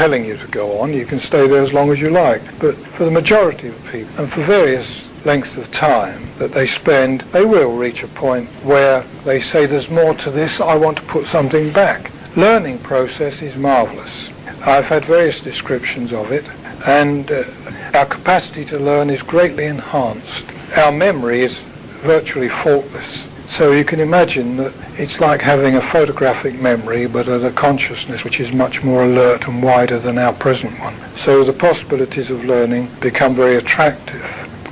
compelling you to go on. You can stay there as long as you like. But for the majority of people, and for various lengths of time that they spend, they will reach a point where they say, there's more to this, I want to put something back. Learning process is marvellous. I've had various descriptions of it, and our capacity to learn is greatly enhanced. Our memory is virtually faultless. So you can imagine that it's like having a photographic memory, but at a consciousness which is much more alert and wider than our present one. So the possibilities of learning become very attractive.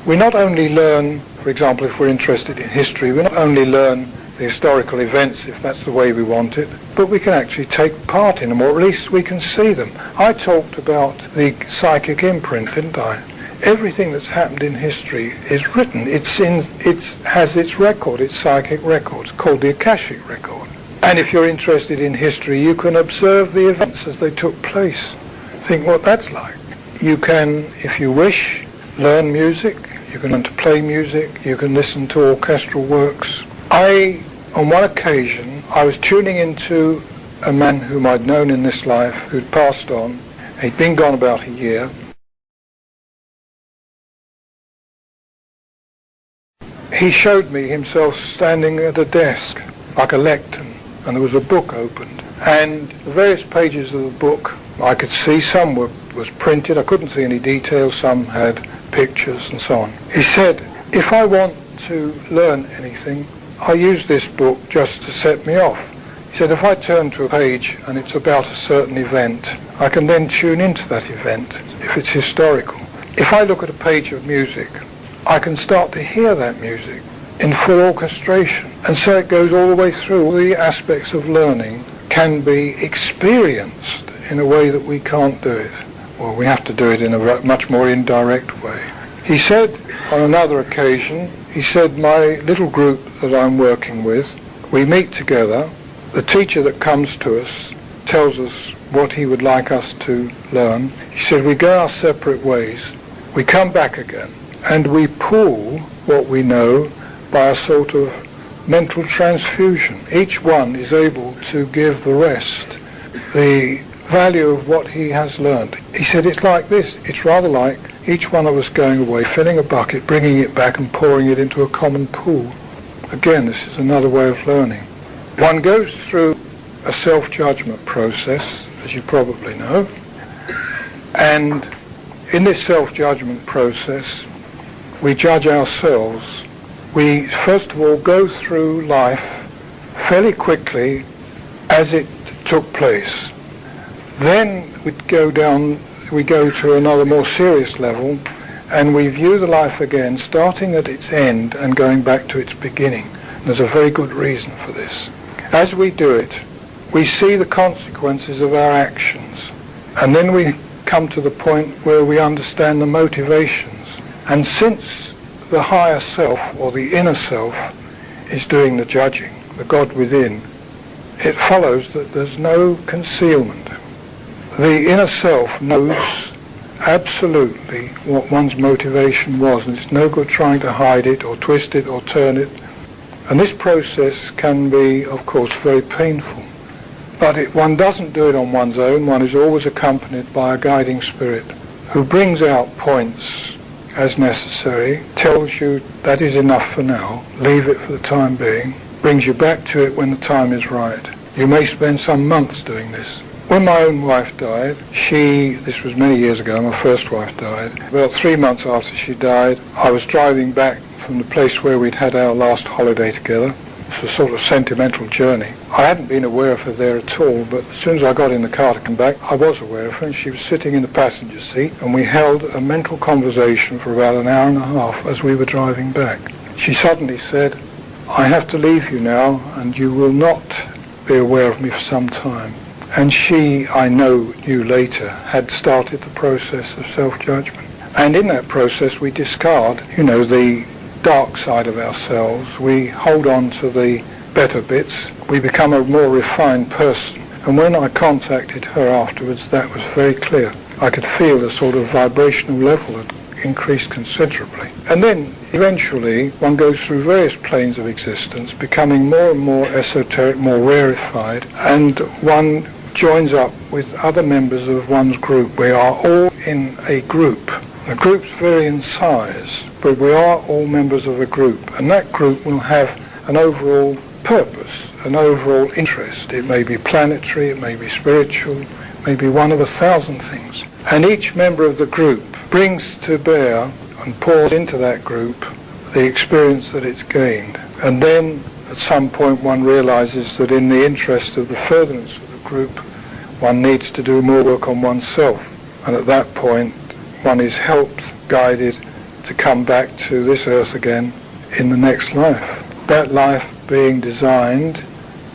We not only learn, for example, if we're interested in history, we not only learn the historical events, if that's the way we want it, but we can actually take part in them, or at least we can see them. I talked about the psychic imprint, didn't I? Everything that's happened in history is written. It has its record, its psychic record. It's called the Akashic record. And if you're interested in history, you can observe the events as they took place. Think what that's like. You can, if you wish, learn music. You can learn to play music. You can listen to orchestral works. On one occasion, I was tuning into a man whom I'd known in this life, who'd passed on. He'd been gone about a year. He showed me himself standing at a desk, like a lectern, and there was a book opened. And the various pages of the book, I could see some was printed. I couldn't see any details. Some had pictures and so on. He said, if I want to learn anything, I use this book just to set me off. He said, if I turn to a page and it's about a certain event, I can then tune into that event if it's historical. If I look at a page of music, I can start to hear that music in full orchestration. And so it goes all the way through. All the aspects of learning can be experienced in a way that we can't do it. Well, we have to do it in a much more indirect way. He said on another occasion, he said, my little group that I'm working with, we meet together. The teacher that comes to us tells us what he would like us to learn. He said, we go our separate ways. We come back again, and we pool what we know by a sort of mental transfusion. Each one is able to give the rest the value of what he has learned. He said, it's like this. It's rather like each one of us going away, filling a bucket, bringing it back and pouring it into a common pool. Again, this is another way of learning. One goes through a self-judgment process, as you probably know, and in this self-judgment process, we judge ourselves. We, first of all, go through life fairly quickly as it took place. Then we go to another more serious level, and we view the life again, starting at its end and going back to its beginning. And there's a very good reason for this. As we do it, we see the consequences of our actions, and then we come to the point where we understand the motivations. And since the higher self, or the inner self, is doing the judging, the God within, it follows that there's no concealment. The inner self knows absolutely what one's motivation was, and it's no good trying to hide it or twist it or turn it. And this process can be, of course, very painful. But one doesn't do it on one's own. One is always accompanied by a guiding spirit who brings out points as necessary, tells you that is enough for now, leave it for the time being, brings you back to it when the time is right. You may spend some months doing this. When my own wife died, this was many years ago, my first wife died. About 3 months after she died, I was driving back from the place where we'd had our last holiday together. It's a sort of sentimental journey. I hadn't been aware of her there at all, but as soon as I got in the car to come back, I was aware of her, and she was sitting in the passenger seat, and we held a mental conversation for about an hour and a half as we were driving back. She suddenly said, I have to leave you now, and you will not be aware of me for some time. And she, I knew later, had started the process of self-judgment. And in that process we discard, the dark side of ourselves. We hold on to the better bits. We become a more refined person. And when I contacted her afterwards, that was very clear. I could feel the sort of vibrational level had increased considerably. And then eventually one goes through various planes of existence, becoming more and more esoteric, more rarefied, and one joins up with other members of one's group. We are all in a group. The groups vary in size, but we are all members of a group, and that group will have an overall purpose, an overall interest. It may be planetary, it may be spiritual, it may be one of 1,000 things. And each member of the group brings to bear and pours into that group the experience that it's gained. And then at some point one realizes that in the interest of the furtherance of the group, one needs to do more work on oneself. And at that point, one is helped, guided to come back to this earth again in the next life. That life being designed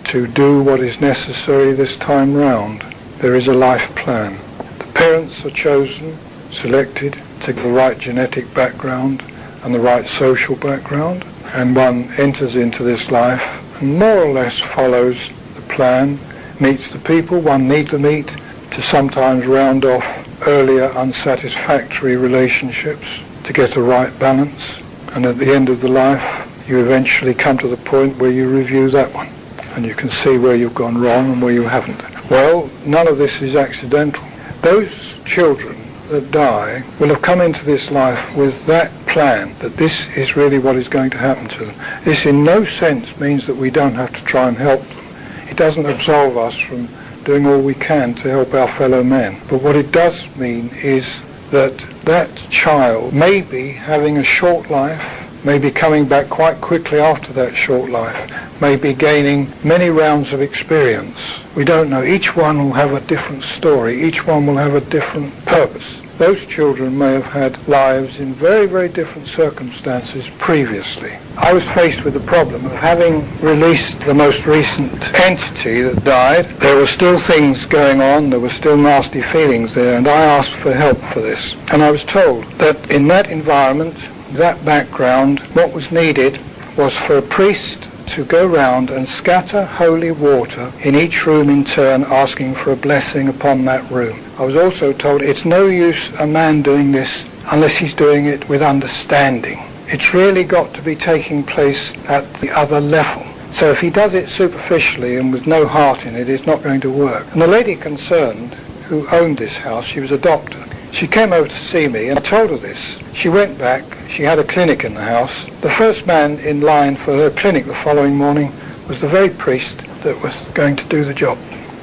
to do what is necessary this time round. There is a life plan. The parents are chosen, selected to give the right genetic background and the right social background, and one enters into this life and more or less follows the plan, meets the people one needs to meet to sometimes round off earlier unsatisfactory relationships to get a right balance, and at the end of the life you eventually come to the point where you review that one and you can see where you've gone wrong and where you haven't. Well, none of this is accidental. Those children that die will have come into this life with that plan, that this is really what is going to happen to them. This in no sense means that we don't have to try and help them. It doesn't absolve us from doing all we can to help our fellow men. But what it does mean is that that child may be having a short life, may be coming back quite quickly after that short life, may be gaining many rounds of experience. We don't know. Each one will have a different story. Each one will have a different purpose. Those children may have had lives in very, very different circumstances previously. I was faced with the problem of having released the most recent entity that died. There were still things going on, there were still nasty feelings there, and I asked for help for this. And I was told that in that environment, that background, what was needed was for a priest to go round and scatter holy water in each room in turn, asking for a blessing upon that room. I was also told it's no use a man doing this unless he's doing it with understanding. It's really got to be taking place at the other level. So if he does it superficially and with no heart in it, it's not going to work. And the lady concerned, who owned this house, she was a doctor. She came over to see me and I told her this. She went back, she had a clinic in the house. The first man in line for her clinic the following morning was the very priest that was going to do the job.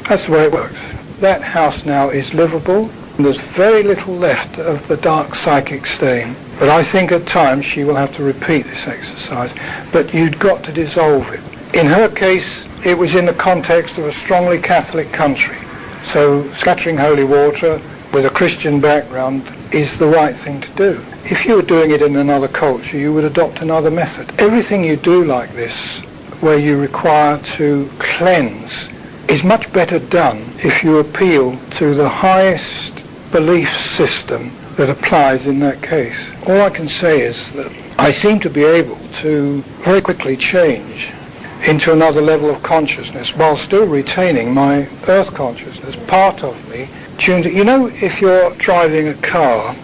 That's the way it works. That house now is livable, and there's very little left of the dark psychic stain. But I think at times she will have to repeat this exercise. But you've got to dissolve it. In her case, it was in the context of a strongly Catholic country. So scattering holy water with a Christian background is the right thing to do. If you were doing it in another culture, you would adopt another method. Everything you do like this, where you require to cleanse, is much better done if you appeal to the highest belief system that applies in that case. All I can say is that I seem to be able to very quickly change into another level of consciousness while still retaining my earth consciousness. Part of me tunes it. You know, if you're driving a car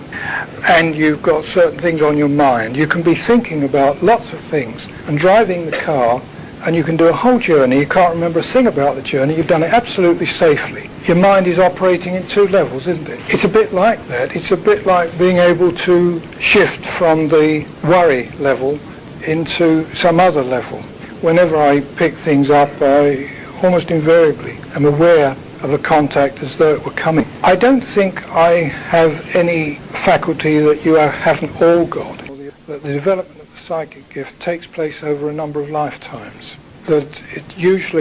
and you've got certain things on your mind, you can be thinking about lots of things and driving the car, and you can do a whole journey, you can't remember a thing about the journey, you've done it absolutely safely. Your mind is operating in two levels, isn't it? It's a bit like that. It's a bit like being able to shift from the worry level into some other level. Whenever I pick things up, I almost invariably am aware of a contact as though it were coming. I don't think I have any faculty that you haven't all got. That the development of the psychic gift takes place over a number of lifetimes. That it usually